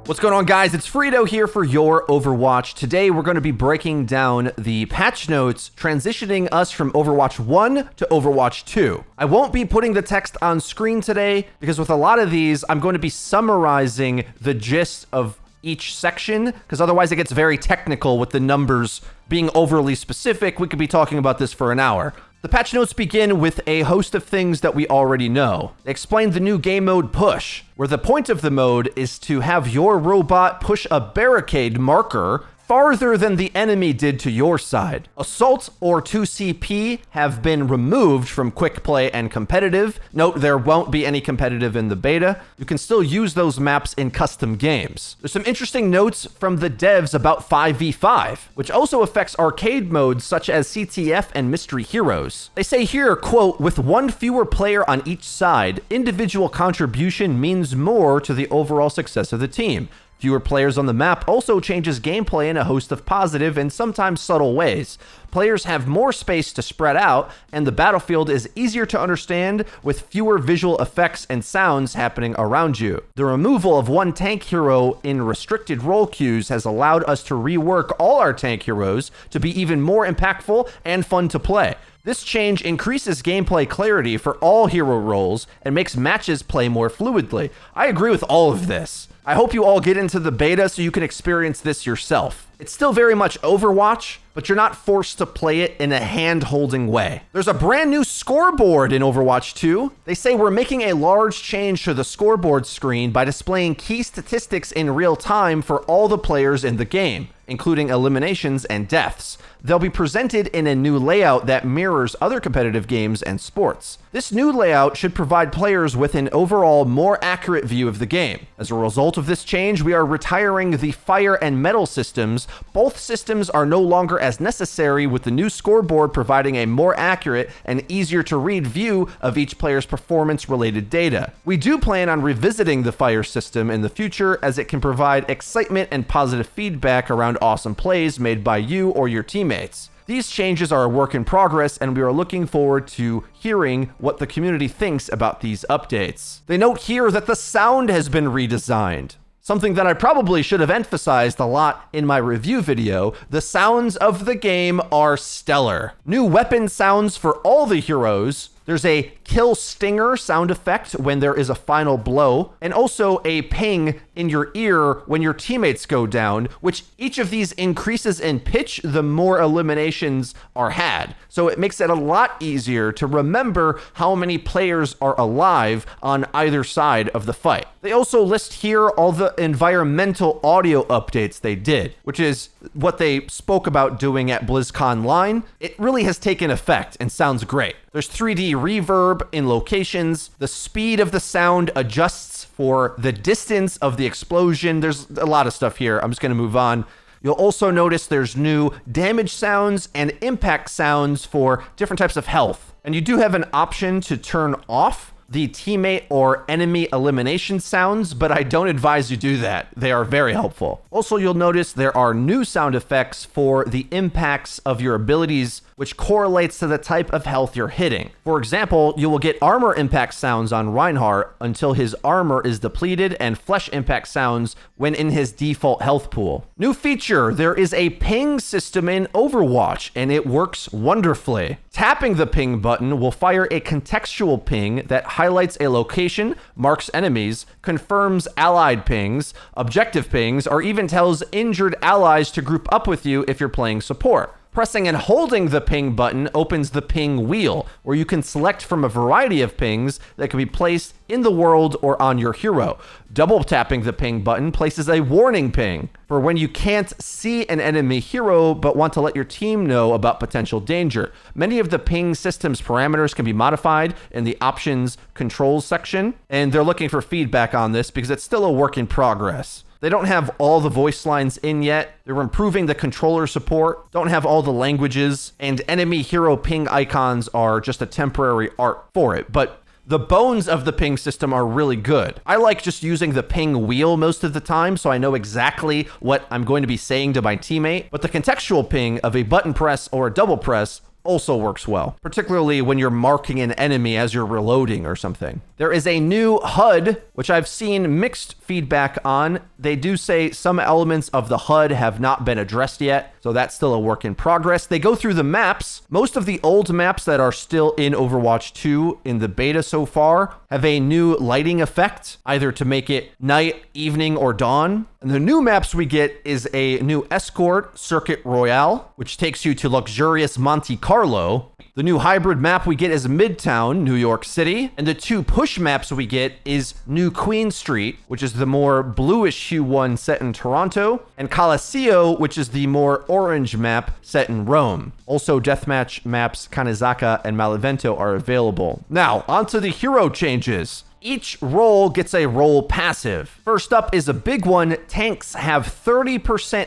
What's going on, guys? It's Frito here for your Overwatch. Today, we're going to be breaking down the patch notes, transitioning us from Overwatch 1 to Overwatch 2. I won't be putting the text on screen today because with a lot of these, I'm going to be summarizing the gist of each section because otherwise it gets very technical with the numbers being overly specific. We could be talking about this for an hour. The patch notes begin with a host of things that we already know. They explain the new game mode Push, where the point of the mode is to have your robot push a barricade marker farther than the enemy did to your side. Assault or 2CP have been removed from quick play and competitive. Note there won't be any competitive in the beta. You can still use those maps in custom games. There's some interesting notes from the devs about 5v5, which also affects arcade modes such as CTF and Mystery Heroes. They say here, quote, with one fewer player on each side, individual contribution means more to the overall success of the team. Fewer players on the map also changes gameplay in a host of positive and sometimes subtle ways. Players have more space to spread out, and the battlefield is easier to understand with fewer visual effects and sounds happening around you. The removal of one tank hero in restricted role queues has allowed us to rework all our tank heroes to be even more impactful and fun to play. This change increases gameplay clarity for all hero roles and makes matches play more fluidly. I agree with all of this. I hope you all get into the beta so you can experience this yourself. It's still very much Overwatch, but you're not forced to play it in a hand-holding way. There's a brand new scoreboard in Overwatch 2. They say we're making a large change to the scoreboard screen by displaying key statistics in real time for all the players in the game, including eliminations and deaths. They'll be presented in a new layout that mirrors other competitive games and sports. This new layout should provide players with an overall more accurate view of the game. As a result of this change, we are retiring the fire and metal systems. Both systems are no longer as necessary, with the new scoreboard providing a more accurate and easier to read view of each player's performance-related data. We do plan on revisiting the fire system in the future as it can provide excitement and positive feedback around awesome plays made by you or your teammates. These changes are a work in progress, and we are looking forward to hearing what the community thinks about these updates. They note here that the sound has been redesigned. Something that I probably should have emphasized a lot in my review video. The sounds of the game are stellar. New weapon sounds for all the heroes. There's a kill stinger sound effect when there is a final blow, and also a ping in your ear when your teammates go down, which each of these increases in pitch the more eliminations are had. So it makes it a lot easier to remember how many players are alive on either side of the fight. They also list here all the environmental audio updates they did, which is what they spoke about doing at BlizzCon Line. It really has taken effect and sounds great. There's 3D reverb in locations. The speed of the sound adjusts for the distance of the explosion. There's a lot of stuff here. I'm just going to move on. You'll also notice there's new damage sounds and impact sounds for different types of health. And you do have an option to turn off the teammate or enemy elimination sounds, but I don't advise you do that. They are very helpful. Also, you'll notice there are new sound effects for the impacts of your abilities, which correlates to the type of health you're hitting. For example, you will get armor impact sounds on Reinhardt until his armor is depleted, and flesh impact sounds when in his default health pool. New feature, there is a ping system in Overwatch, and it works wonderfully. Tapping the ping button will fire a contextual ping that highlights a location, marks enemies, confirms allied pings, objective pings, or even tells injured allies to group up with you if you're playing support. Pressing and holding the ping button opens the ping wheel, where you can select from a variety of pings that can be placed in the world or on your hero. Double tapping the ping button places a warning ping for when you can't see an enemy hero but want to let your team know about potential danger. Many of the ping system's parameters can be modified in the options controls section, and they're looking for feedback on this because it's still a work in progress. They don't have all the voice lines in yet. They're improving the controller support, don't have all the languages, and enemy hero ping icons are just a temporary art for it. But the bones of the ping system are really good. I like just using the ping wheel most of the time, so I know exactly what I'm going to be saying to my teammate. But the contextual ping of a button press or a double press also works well, particularly when you're marking an enemy as you're reloading or something. There is a new HUD, which I've seen mixed feedback on. They do say some elements of the HUD have not been addressed yet, so that's still a work in progress. They go through the maps. Most of the old maps that are still in Overwatch 2 in the beta so far have a new lighting effect, either to make it night, evening, or dawn. And the new maps we get is a new escort circuit royale, which takes you to luxurious Monte Carlo. The new hybrid map we get is Midtown, New York City. And the two push maps we get is New Queen Street, which is the more bluish hue one set in Toronto, and Colosseo, which is the more orange map set in Rome. Also, deathmatch maps Kanizaka and Malevento are available. Now, onto the hero changes. Each role gets a role passive. First up is a big one. Tanks have 30%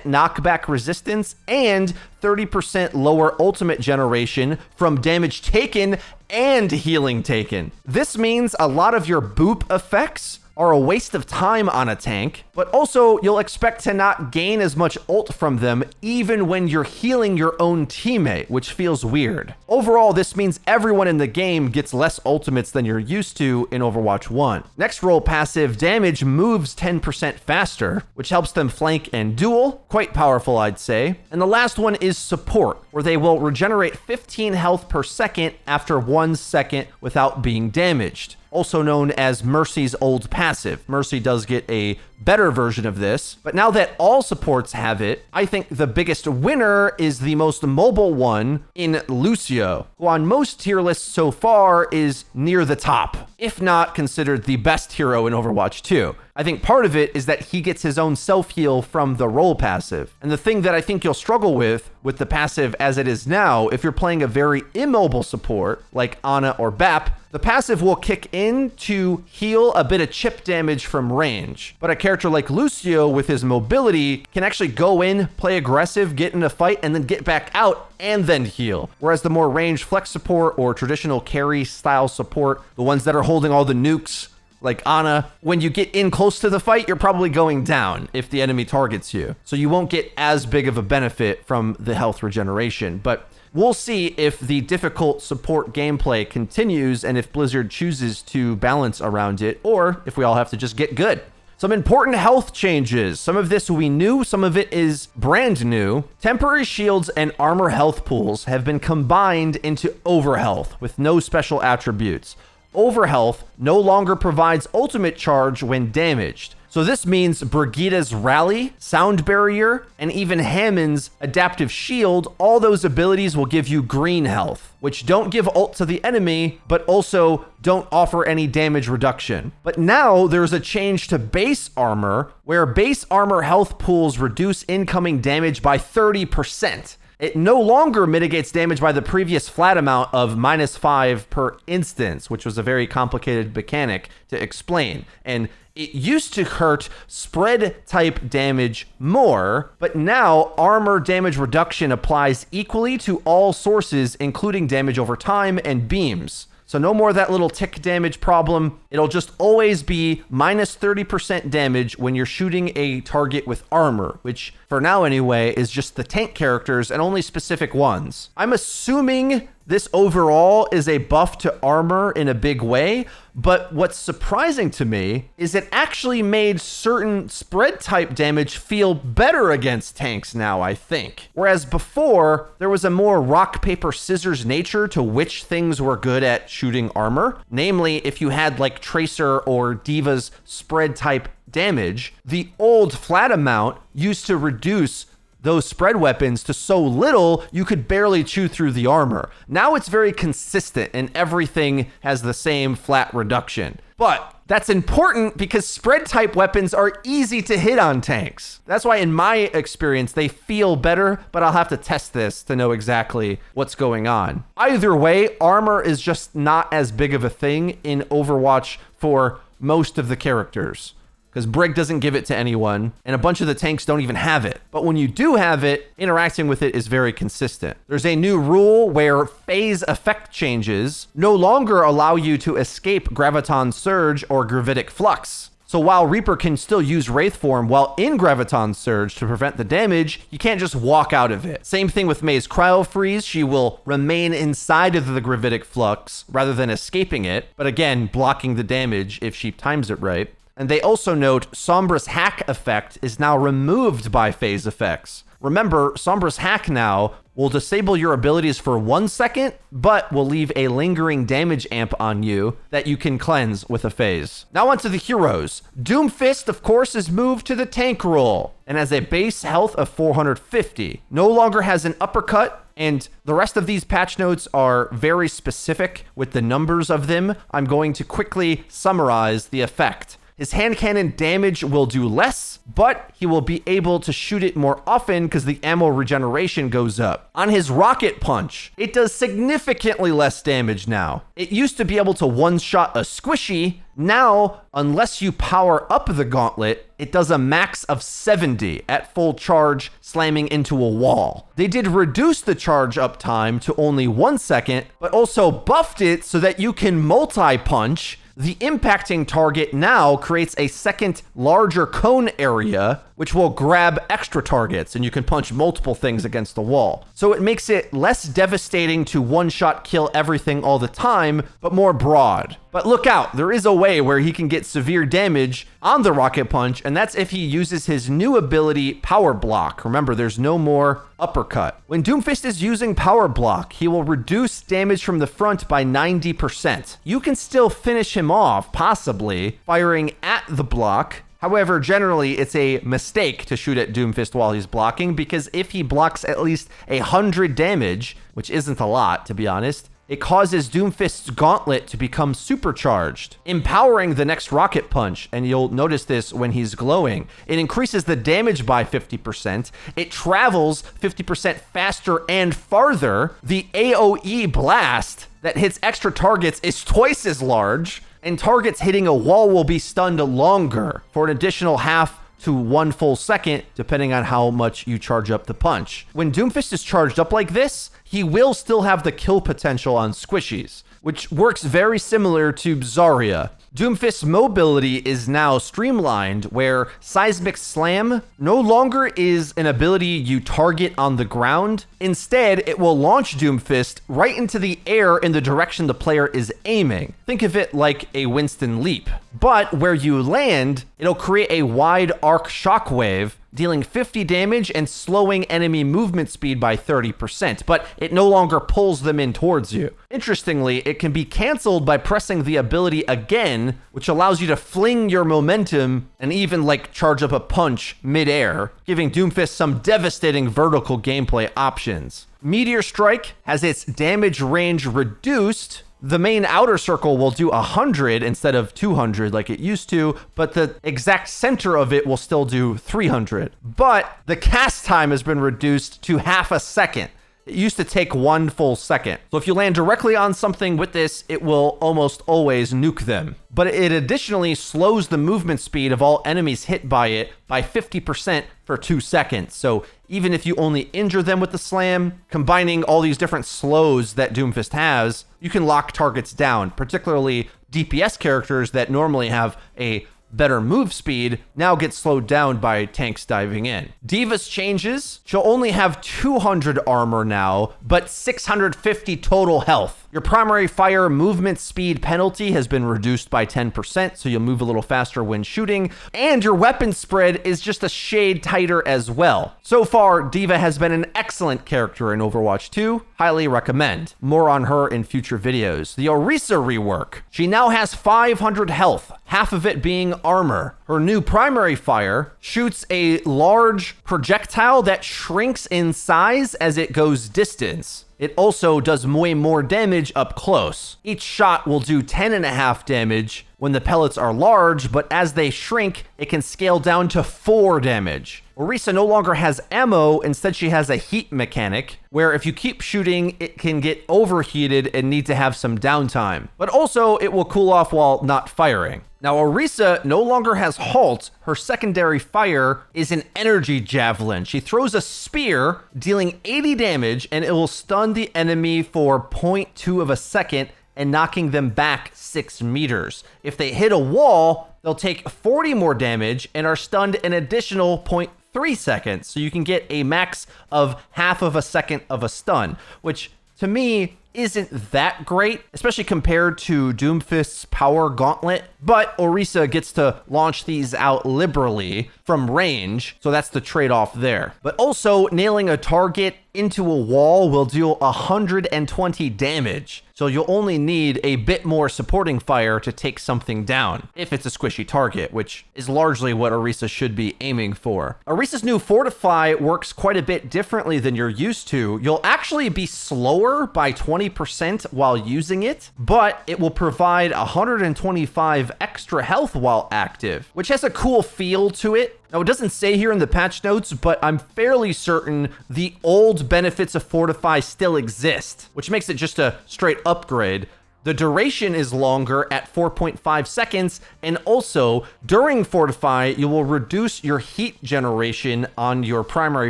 knockback resistance and 30% lower ultimate generation from damage taken and healing taken. This means a lot of your boop effects are a waste of time on a tank, but also you'll expect to not gain as much ult from them even when you're healing your own teammate, which feels weird. Overall, this means everyone in the game gets less ultimates than you're used to in Overwatch 1. Next role passive, damage moves 10% faster, which helps them flank and duel. Quite powerful, I'd say. And the last one is support, where they will regenerate 15 health per second after 1 second without being damaged, also known as Mercy's old passive. Mercy does get a better version of this, but now that all supports have it, I think the biggest winner is the most mobile one in Lucio, who on most tier lists so far is near the top, if not considered the best hero in Overwatch 2. I think part of it is that he gets his own self-heal from the role passive. And the thing that I think you'll struggle with the passive as it is now, if you're playing a very immobile support like Ana or Bap, the passive will kick in to heal a bit of chip damage from range. But a character like Lucio with his mobility can actually go in, play aggressive, get in a fight, and then get back out and then heal. Whereas the more range flex support or traditional carry style support, the ones that are holding all the nukes, like Ana, when you get in close to the fight, you're probably going down if the enemy targets you. So you won't get as big of a benefit from the health regeneration. But we'll see if the difficult support gameplay continues and if Blizzard chooses to balance around it, or if we all have to just get good. Some important health changes. Some of this we knew, some of it is brand new. Temporary shields and armor health pools have been combined into Overhealth with no special attributes. Overhealth no longer provides ultimate charge when damaged. So this means Brigitte's Rally, Sound Barrier, and even Hammond's Adaptive Shield, all those abilities will give you green health, which don't give ult to the enemy, but also don't offer any damage reduction. But now there's a change to base armor, where base armor health pools reduce incoming damage by 30%. It no longer mitigates damage by the previous flat amount of -5 per instance, which was a very complicated mechanic to explain. And it used to hurt spread type damage more, but now armor damage reduction applies equally to all sources, including damage over time and beams. So no more of that little tick damage problem. It'll just always be -30% damage when you're shooting a target with armor, which for now anyway is just the tank characters and only specific ones. I'm assuming this overall is a buff to armor in a big way, but what's surprising to me is it actually made certain spread type damage feel better against tanks now, I think. Whereas before, there was a more rock, paper, scissors nature to which things were good at shooting armor. Namely, if you had like Tracer or Diva's spread type damage, the old flat amount used to reduce those spread weapons to so little you could barely chew through the armor. Now it's very consistent and everything has the same flat reduction. But that's important because spread type weapons are easy to hit on tanks. That's why in my experience, they feel better, but I'll have to test this to know exactly what's going on. Either way, armor is just not as big of a thing in Overwatch for most of the characters, because Brig doesn't give it to anyone, and a bunch of the tanks don't even have it. But when you do have it, interacting with it is very consistent. There's a new rule where phase effect changes no longer allow you to escape Graviton Surge or Gravitic Flux. So while Reaper can still use Wraith form while in Graviton Surge to prevent the damage, you can't just walk out of it. Same thing with Mei's Cryo Freeze. She will remain inside of the Gravitic Flux rather than escaping it, but again, blocking the damage if she times it right. And they also note Sombra's hack effect is now removed by phase effects. Remember, Sombra's hack now will disable your abilities for 1 second, but will leave a lingering damage amp on you that you can cleanse with a phase. Now onto the heroes. Doomfist, of course, is moved to the tank role and has a base health of 450. No longer has an uppercut, and the rest of these patch notes are very specific with the numbers of them. I'm going to quickly summarize the effect. His hand cannon damage will do less, but he will be able to shoot it more often because the ammo regeneration goes up. On his rocket punch, it does significantly less damage now. It used to be able to one-shot a squishy. Now, unless you power up the gauntlet, it does a max of 70 at full charge, slamming into a wall. They did reduce the charge up time to only 1 second, but also buffed it so that you can multi-punch. The impacting target now creates a second larger cone area, which will grab extra targets, and you can punch multiple things against the wall. So it makes it less devastating to one-shot kill everything all the time, but more broad. But look out, there is a way where he can get severe damage on the rocket punch, and that's if he uses his new ability, Power Block. Remember, there's no more uppercut. When Doomfist is using Power Block, he will reduce damage from the front by 90%. You can still finish him off, possibly, firing at the block. However, generally, it's a mistake to shoot at Doomfist while he's blocking, because if he blocks at least 100 damage, which isn't a lot, to be honest, it causes Doomfist's gauntlet to become supercharged, empowering the next rocket punch, and you'll notice this when he's glowing. It increases the damage by 50%. It travels 50% faster and farther. The AoE blast that hits extra targets is twice as large, and targets hitting a wall will be stunned longer for an additional half to 1 full second, depending on how much you charge up the punch. When Doomfist is charged up like this, he will still have the kill potential on squishies, which works very similar to Zarya. Doomfist's mobility is now streamlined, where Seismic Slam no longer is an ability you target on the ground. Instead, it will launch Doomfist right into the air in the direction the player is aiming. Think of it like a Winston leap. But where you land, it'll create a wide arc shockwave, dealing 50 damage and slowing enemy movement speed by 30%, but it no longer pulls them in towards you. Interestingly, it can be canceled by pressing the ability again, which allows you to fling your momentum and even charge up a punch mid-air, giving Doomfist some devastating vertical gameplay options. Meteor Strike has its damage range reduced. The main outer circle will do 100 instead of 200 like it used to, but the exact center of it will still do 300. But the cast time has been reduced to half a second. It used to take 1 full second. So if you land directly on something with this, it will almost always nuke them. But it additionally slows the movement speed of all enemies hit by it by 50% for 2 seconds. So even if you only injure them with the slam, combining all these different slows that Doomfist has, you can lock targets down, particularly DPS characters that normally have a better move speed now get slowed down by tanks diving in. D.Va's changes. She'll only have 200 armor now, but 650 total health. Your primary fire movement speed penalty has been reduced by 10%, so you'll move a little faster when shooting, and your weapon spread is just a shade tighter as well. So far, D.Va has been an excellent character in Overwatch 2. Highly recommend. More on her in future videos. The Orisa rework. She now has 500 health, half of it being armor. Her new primary fire shoots a large projectile that shrinks in size as it goes distance. It also does way more damage up close. Each shot will do 10.5 damage when the pellets are large, but as they shrink, it can scale down to 4 damage. Orisa no longer has ammo, instead she has a heat mechanic, where if you keep shooting, it can get overheated and need to have some downtime. But also, it will cool off while not firing. Now, Orisa no longer has halt. Her secondary fire is an energy javelin. She throws a spear, dealing 80 damage, and it will stun the enemy for 0.2 of a second and knocking them back 6 meters. If they hit a wall, they'll take 40 more damage and are stunned an additional 0.3 seconds. So you can get a max of half of a second of a stun, which to me isn't that great, especially compared to Doomfist's Power Gauntlet, but Orisa gets to launch these out liberally from range, so that's the trade-off there. But also, nailing a target into a wall will deal 120 damage, so you'll only need a bit more supporting fire to take something down, if it's a squishy target, which is largely what Orisa should be aiming for. Orisa's new Fortify works quite a bit differently than you're used to. You'll actually be slower by 20% while using it, but it will provide 125 extra health while active, which has a cool feel to it. Now, it doesn't say here in the patch notes, but I'm fairly certain the old benefits of Fortify still exist, which makes it just a straight upgrade. The duration is longer at 4.5 seconds, and also during Fortify, you will reduce your heat generation on your primary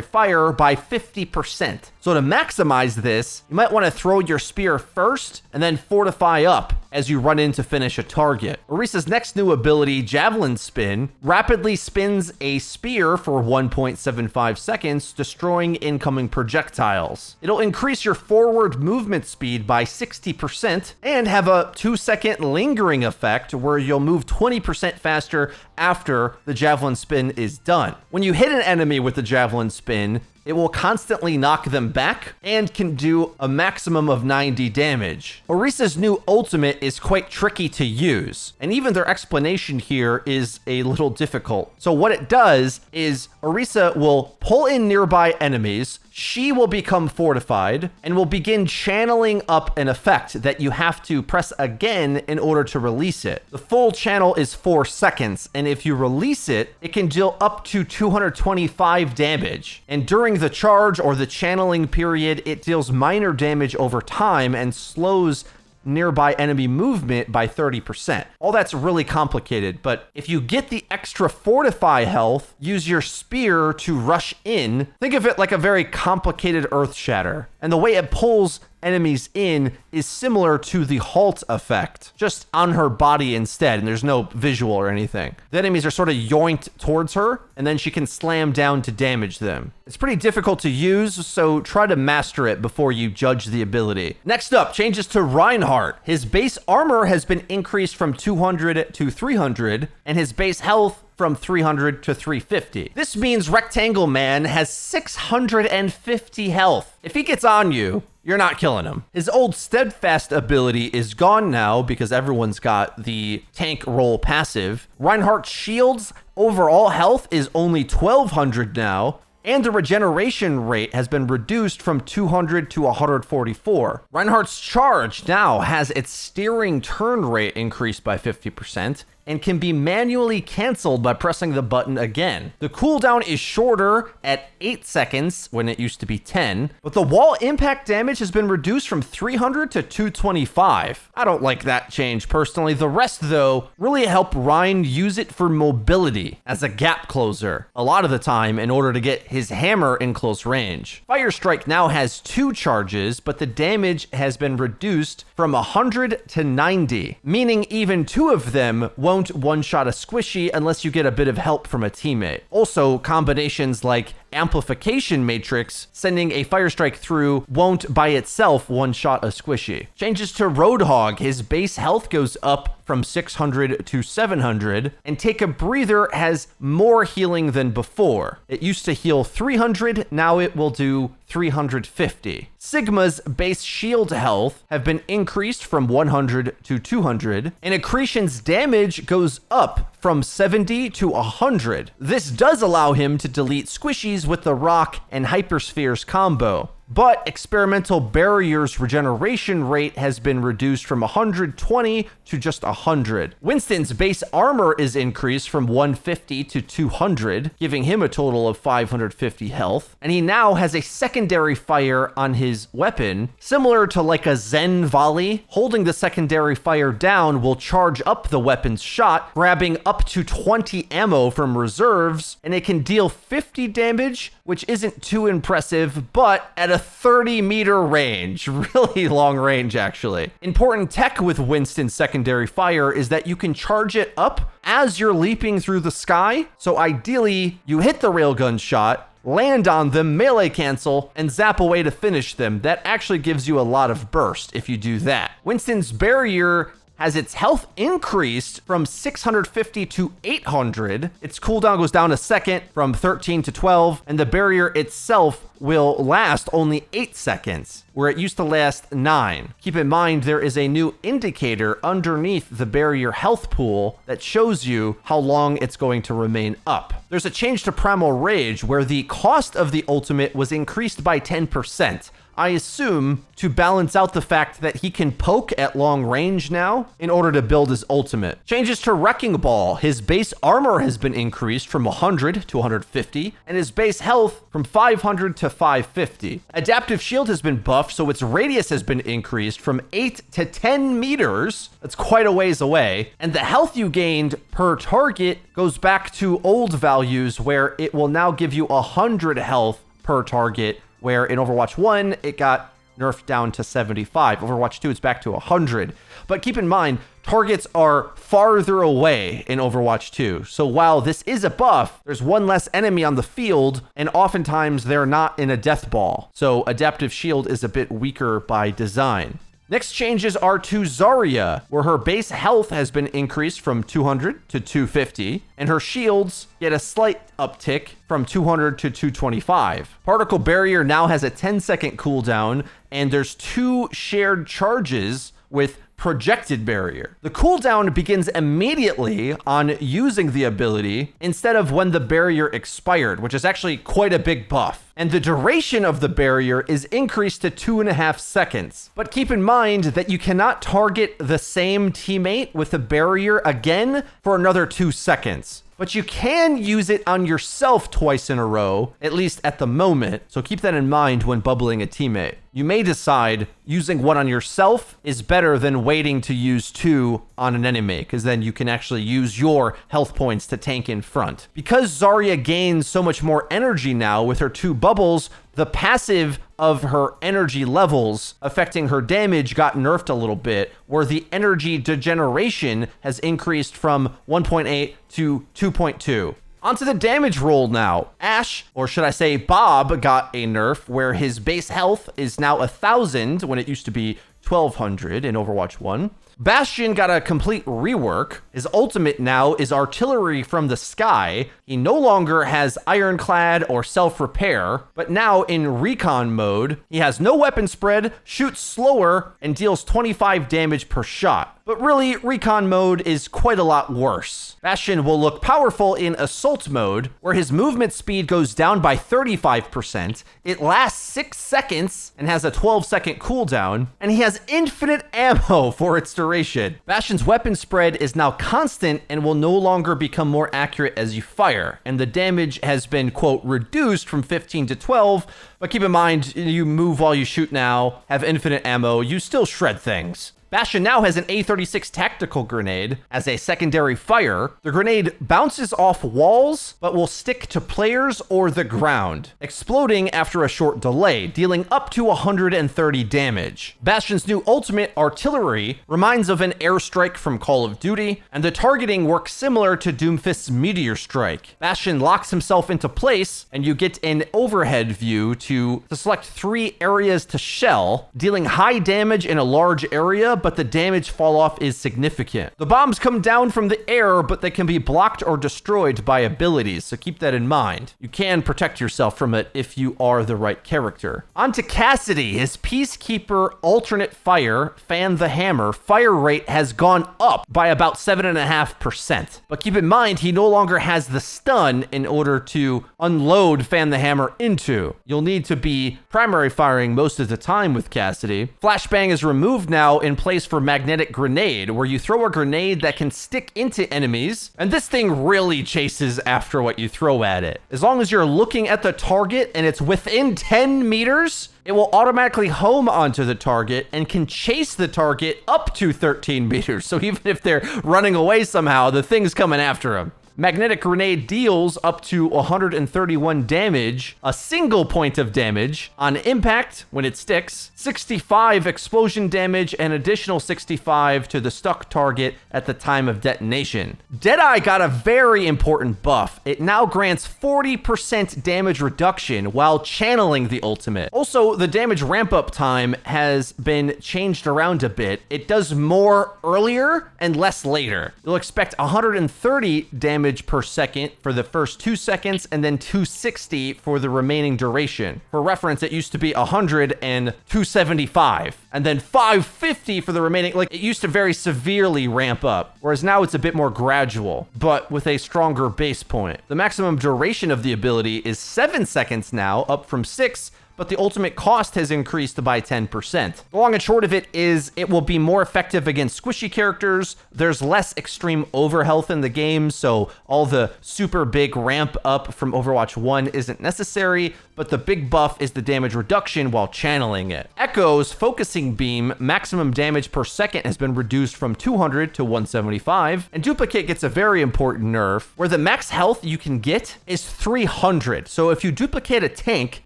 fire by 50%. So to maximize this, you might want to throw your spear first and then fortify up as you run in to finish a target. Orisa's next new ability, Javelin Spin, rapidly spins a spear for 1.75 seconds, destroying incoming projectiles. It'll increase your forward movement speed by 60% and have a 2-second lingering effect where you'll move 20% faster after the Javelin Spin is done. When you hit an enemy with the Javelin Spin, it will constantly knock them back and can do a maximum of 90 damage. Orisa's new ultimate is quite tricky to use, and even their explanation here is a little difficult. So what it does is Orisa will pull in nearby enemies, she will become fortified, and will begin channeling up an effect that you have to press again in order to release it. The full channel is 4 seconds, and if you release it, it can deal up to 225 damage. And during the charge or the channeling period, it deals minor damage over time and slows nearby enemy movement by 30%. All that's really complicated, but if you get the extra fortify health, use your spear to rush in. Think of it like a very complicated earth shatter, and the way it pulls enemies in is similar to the halt effect, just on her body instead, and there's no visual or anything. The enemies are sort of yoinked towards her, and then she can slam down to damage them. It's pretty difficult to use, so try to master it before you judge the ability. Next up, changes to Reinhardt. His base armor has been increased from 200 to 300, and his base health from 300 to 350. This means Rectangle Man has 650 health. If he gets on you, you're not killing him. His old Steadfast ability is gone now because everyone's got the tank roll passive. Reinhardt's shield's overall health is only 1200 now, and the regeneration rate has been reduced from 200 to 144. Reinhardt's charge now has its steering turn rate increased by 50%, and can be manually canceled by pressing the button again. The cooldown is shorter at 8 seconds when it used to be 10, but the wall impact damage has been reduced from 300 to 225. I don't like that change personally. The rest, though, really help Rein use it for mobility as a gap closer a lot of the time in order to get his hammer in close range. Fire Strike now has 2 charges, but the damage has been reduced from 100 to 90, meaning even 2 of them won't one-shot a squishy unless you get a bit of help from a teammate. Also, combinations like Amplification Matrix, sending a Fire Strike through, won't by itself one-shot a squishy. Changes to Roadhog. His base health goes up from 600 to 700, and Take a Breather has more healing than before. It used to heal 300, now it will do 350. Sigma's base shield health have been increased from 100 to 200, and Accretion's damage goes up from 70 to 100. This does allow him to delete squishies with the Rock and Hyperspheres combo. But Experimental Barrier's regeneration rate has been reduced from 120 to just 100. Winston's base armor is increased from 150 to 200, giving him a total of 550 health. And he now has a secondary fire on his weapon, similar to like a Zen volley. Holding the secondary fire down will charge up the weapon's shot, grabbing up to 20 ammo from reserves, and it can deal 50 damage, which isn't too impressive, but at a 30-meter range. Really long range, actually. Important tech with Winston's secondary fire is that you can charge it up as you're leaping through the sky. So ideally, you hit the railgun shot, land on them, melee cancel, and zap away to finish them. That actually gives you a lot of burst if you do that. Winston's barrier has its health increased from 650 to 800. Its cooldown goes down a second from 13 to 12, and the barrier itself will last only 8 seconds, where it used to last 9. Keep in mind, there is a new indicator underneath the barrier health pool that shows you how long it's going to remain up. There's a change to Primal Rage, where the cost of the ultimate was increased by 10%. I assume to balance out the fact that he can poke at long range now in order to build his ultimate. Changes to Wrecking Ball. His base armor has been increased from 100 to 150, and his base health from 500 to 550. Adaptive Shield has been buffed, so its radius has been increased from 8 to 10 meters. That's quite a ways away. And the health you gained per target goes back to old values, where it will now give you 100 health per target, where in Overwatch 1, it got nerfed down to 75. Overwatch 2, it's back to 100. But keep in mind, targets are farther away in Overwatch 2. So while this is a buff, there's one less enemy on the field, and oftentimes they're not in a death ball. So Adaptive Shield is a bit weaker by design. Next changes are to Zarya, where her base health has been increased from 200 to 250, and her shields get a slight uptick from 200 to 225. Particle Barrier now has a 10-second cooldown, and there's 2 shared charges with Projected Barrier. The cooldown begins immediately on using the ability instead of when the barrier expired, which is actually quite a big buff. And the duration of the barrier is increased to 2.5 seconds. But keep in mind that you cannot target the same teammate with the barrier again for another 2 seconds. But you can use it on yourself twice in a row, at least at the moment. So keep that in mind when bubbling a teammate. You may decide using one on yourself is better than waiting to use 2 on an enemy, because then you can actually use your health points to tank in front. Because Zarya gains so much more energy now with her 2 bubbles, the passive of her energy levels affecting her damage got nerfed a little bit, where the energy degeneration has increased from 1.8 to 2.2. Onto the damage roll now. Ashe, or should I say Bob, got a nerf where his base health is now 1,000 when it used to be 1,200 in Overwatch 1. Bastion got a complete rework. His ultimate now is artillery from the sky. He no longer has ironclad or self-repair, but now in recon mode, he has no weapon spread, shoots slower, and deals 25 damage per shot. But really, recon mode is quite a lot worse. Bastion will look powerful in assault mode, where his movement speed goes down by 35%. It lasts 6 seconds and has a 12-second cooldown, and he has infinite ammo for its duration. Bastion's weapon spread is now constant and will no longer become more accurate as you fire, and the damage has been, quote, reduced from 15 to 12, but keep in mind, you move while you shoot now, have infinite ammo, you still shred things. Bastion now has an A36 tactical grenade as a secondary fire. The grenade bounces off walls, but will stick to players or the ground, exploding after a short delay, dealing up to 130 damage. Bastion's new ultimate, Artillery, reminds of an airstrike from Call of Duty, and the targeting works similar to Doomfist's Meteor Strike. Bastion locks himself into place, and you get an overhead view to select 3 areas to shell, dealing high damage in a large area, but the damage fall off is significant. The bombs come down from the air, but they can be blocked or destroyed by abilities, so keep that in mind. You can protect yourself from it if you are the right character. On to Cassidy. His Peacekeeper alternate fire, Fan the Hammer, fire rate has gone up by about 7.5%. But keep in mind, he no longer has the stun in order to unload Fan the Hammer into. You'll need to be primary firing most of the time with Cassidy. Flashbang is removed now in place for Magnetic Grenade, where you throw a grenade that can stick into enemies, and this thing really chases after what you throw at it. As long as you're looking at the target and it's within 10 meters, it will automatically home onto the target and can chase the target up to 13 meters. So even if they're running away somehow, the thing's coming after them. Magnetic Grenade deals up to 131 damage, a single point of damage on impact when it sticks, 65 explosion damage, and additional 65 to the stuck target at the time of detonation. Deadeye got a very important buff. It now grants 40% damage reduction while channeling the ultimate. Also, the damage ramp-up time has been changed around a bit. It does more earlier and less later. You'll expect 130 damage per second for the first 2 seconds and then 260 for the remaining duration. For reference, it used to be 100 and 275 and then 550 for the remaining. Like, it used to very severely ramp up, whereas now it's a bit more gradual, but with a stronger base point. The maximum duration of the ability is 7 seconds now, up from 6, but the ultimate cost has increased by 10%. The long and short of it is it will be more effective against squishy characters. There's less extreme overhealth in the game, so all the super big ramp up from Overwatch 1 isn't necessary, but the big buff is the damage reduction while channeling it. Echo's Focusing Beam maximum damage per second has been reduced from 200 to 175, and Duplicate gets a very important nerf, where the max health you can get is 300. So if you duplicate a tank,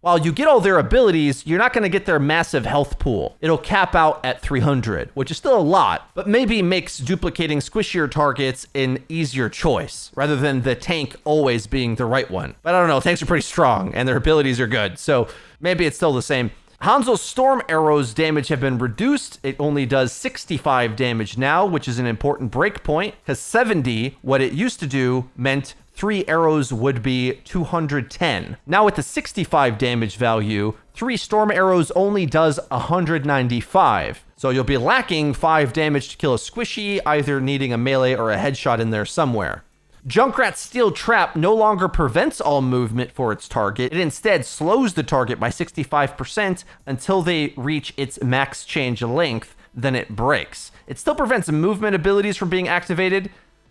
while you get all their abilities, you're not going to get their massive health pool. It'll cap out at 300, which is still a lot, but maybe makes duplicating squishier targets an easier choice, rather than the tank always being the right one. But I don't know, tanks are pretty strong, and their abilities are good, so maybe it's still the same. Hanzo's Storm Arrows damage have been reduced. It only does 65 damage now, which is an important breakpoint, because 70, what it used to do, meant 3 arrows would be 210. Now with the 65 damage value, 3 Storm Arrows only does 195. So you'll be lacking 5 damage to kill a squishy, either needing a melee or a headshot in there somewhere. Junkrat's Steel Trap no longer prevents all movement for its target. It instead slows the target by 65% until they reach its max change length, then it breaks. It still prevents movement abilities from being activated,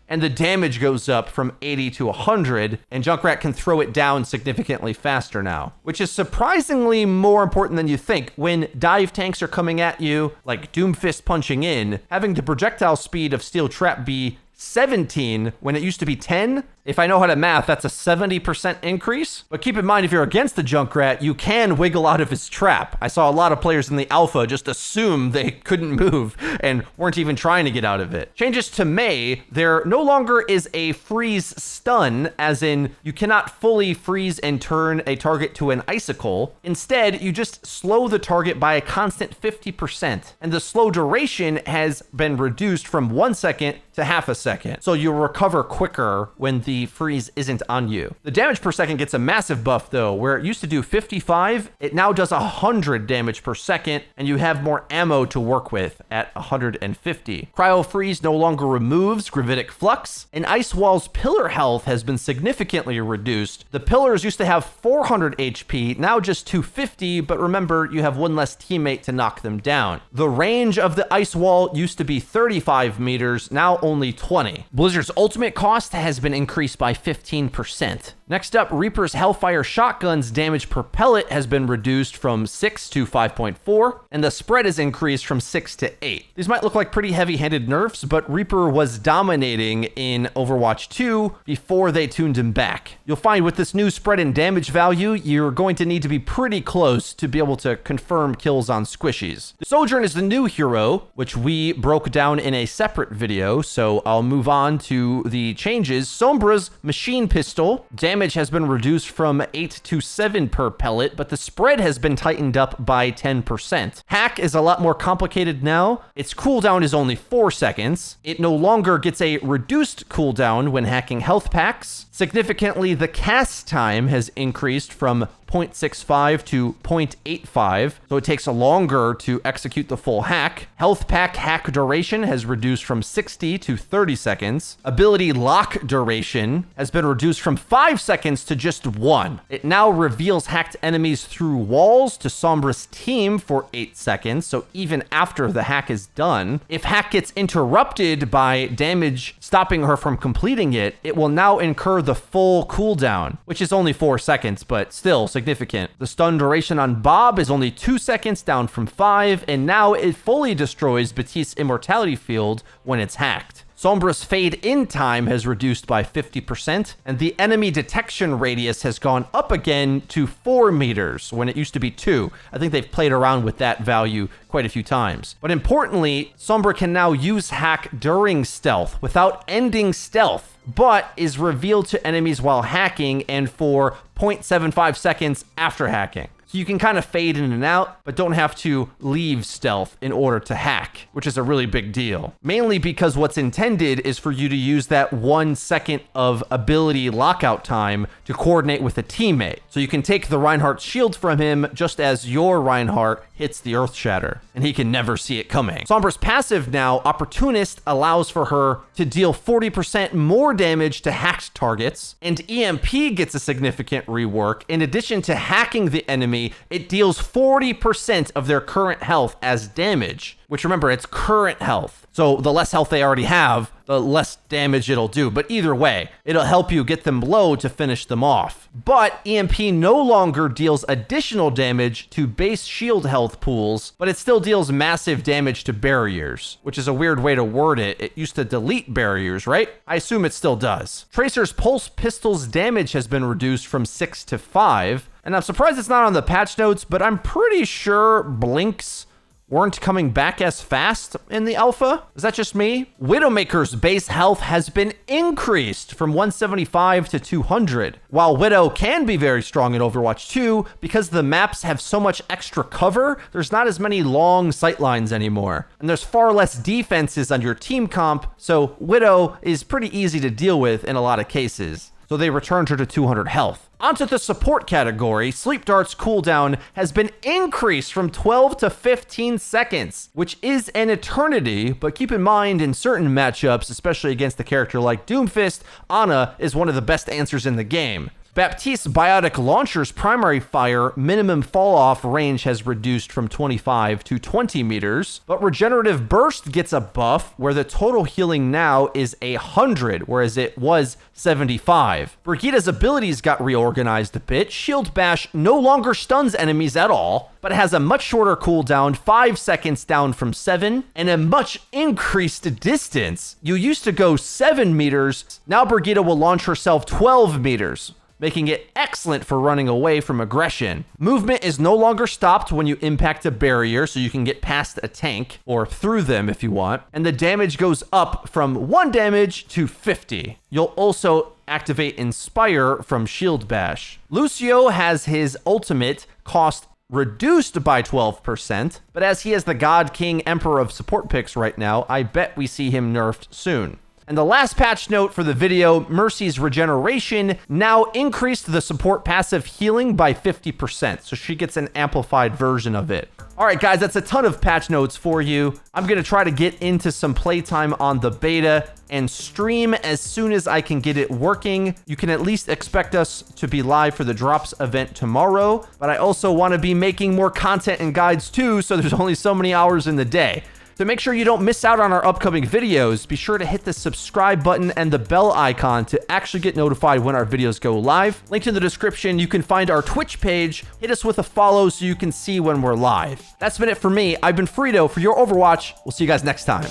and the damage goes up from 80 to 100, and Junkrat can throw it down significantly faster now, which is surprisingly more important than you think. When dive tanks are coming at you, like Doomfist punching in, having the projectile speed of Steel Trap be 17 when it used to be 10. If I know how to math, that's a 70% increase. But keep in mind, if you're against the Junkrat, you can wiggle out of his trap. I saw a lot of players in the alpha just assume they couldn't move and weren't even trying to get out of it. Changes to Mei, there no longer is a freeze stun, as in you cannot fully freeze and turn a target to an icicle. Instead, you just slow the target by a constant 50%. And the slow duration has been reduced from 1 second to half a second. So you'll recover quicker when the freeze isn't on you. The damage per second gets a massive buff though, where it used to do 55, it now does 100 damage per second, and you have more ammo to work with at 150. Cryo Freeze no longer removes Gravitic Flux, and Ice Wall's pillar health has been significantly reduced. The pillars used to have 400 HP, now just 250, but remember, you have one less teammate to knock them down. The range of the Ice Wall used to be 35 meters, now only 20. Blizzard's ultimate cost has been increased by 15%. Next up, Reaper's Hellfire Shotgun's damage per pellet has been reduced from 6 to 5.4, and the spread is increased from 6 to 8. These might look like pretty heavy-handed nerfs, but Reaper was dominating in Overwatch 2 before they tuned him back. You'll find with this new spread in damage value, you're going to need to be pretty close to be able to confirm kills on squishies. The Sojourn is the new hero, which we broke down in a separate video, so I'll move on to the changes. Sombra's Machine Pistol damage has been reduced from 8 to 7 per pellet, but the spread has been tightened up by 10%. Hack is a lot more complicated now. Its cooldown is only 4 seconds. It no longer gets a reduced cooldown when hacking health packs. Significantly, the cast time has increased from 0.65 to 0.85, so it takes longer to execute the full hack. Health pack hack duration has reduced from 60 to 30 seconds. Ability lock duration has been reduced from 5 seconds to just 1. It now reveals hacked enemies through walls to Sombra's team for 8 seconds, so even after the hack is done. If hack gets interrupted by damage stopping her from completing it, it will now incur the full cooldown, which is only 4 seconds, but still significant. The stun duration on Bob is only 2 seconds, down from 5, and now it fully destroys Baptiste's immortality field when it's hacked. Sombra's fade-in time has reduced by 50%, and the enemy detection radius has gone up again to 4 meters when it used to be 2. I think they've played around with that value quite a few times. But importantly, Sombra can now use hack during stealth without ending stealth, but is revealed to enemies while hacking and for 0.75 seconds after hacking. So you can kind of fade in and out, but don't have to leave stealth in order to hack, which is a really big deal. Mainly because what's intended is for you to use that 1 second of ability lockout time to coordinate with a teammate. So you can take the Reinhardt shield from him just as your Reinhardt hits the Earth Shatter, and he can never see it coming. Sombra's passive now, Opportunist, allows for her to deal 40% more damage to hacked targets, and EMP gets a significant rework. In addition to hacking the enemy, it deals 40% of their current health as damage, which remember, it's current health. So the less health they already have, the less damage it'll do. But either way, it'll help you get them low to finish them off. But EMP no longer deals additional damage to base shield health pools, but it still deals massive damage to barriers, which is a weird way to word it. It used to delete barriers, right? I assume it still does. Tracer's pulse pistol's damage has been reduced from 6 to 5. And I'm surprised it's not on the patch notes, but I'm pretty sure blinks weren't coming back as fast in the alpha. Is that just me? Widowmaker's base health has been increased from 175 to 200. While Widow can be very strong in Overwatch 2, because the maps have so much extra cover, there's not as many long sightlines anymore. And there's far less defenses on your team comp, so Widow is pretty easy to deal with in a lot of cases. So they returned her to 200 health. Onto the support category, Sleep Dart's cooldown has been increased from 12 to 15 seconds, which is an eternity, but keep in mind in certain matchups, especially against a character like Doomfist, Ana is one of the best answers in the game. Baptiste's Biotic Launcher's primary fire minimum fall-off range has reduced from 25 to 20 meters, but Regenerative Burst gets a buff where the total healing now is 100, whereas it was 75. Brigitte's abilities got reorganized a bit. Shield Bash no longer stuns enemies at all, but has a much shorter cooldown, 5 seconds down from 7, and a much increased distance. You used to go 7 meters, now Brigitte will launch herself 12 meters. Making it excellent for running away from aggression. Movement is no longer stopped when you impact a barrier, so you can get past a tank, or through them if you want, and the damage goes up from 1 damage to 50. You'll also activate Inspire from Shield Bash. Lucio has his ultimate cost reduced by 12%, but as he is the God King Emperor of support picks right now, I bet we see him nerfed soon. And the last patch note for the video, Mercy's regeneration now increased the support passive healing by 50%, so she gets an amplified version of it. All right, guys, that's a ton of patch notes for you. I'm going to try to get into some playtime on the beta and stream as soon as I can get it working. You can at least expect us to be live for the Drops event tomorrow, but I also want to be making more content and guides too, so there's only so many hours in the day. To make sure you don't miss out on our upcoming videos, be sure to hit the subscribe button and the bell icon to actually get notified when our videos go live. Linked in the description, you can find our Twitch page. Hit us with a follow so you can see when we're live. That's been it for me. I've been Frito for your Overwatch. We'll see you guys next time.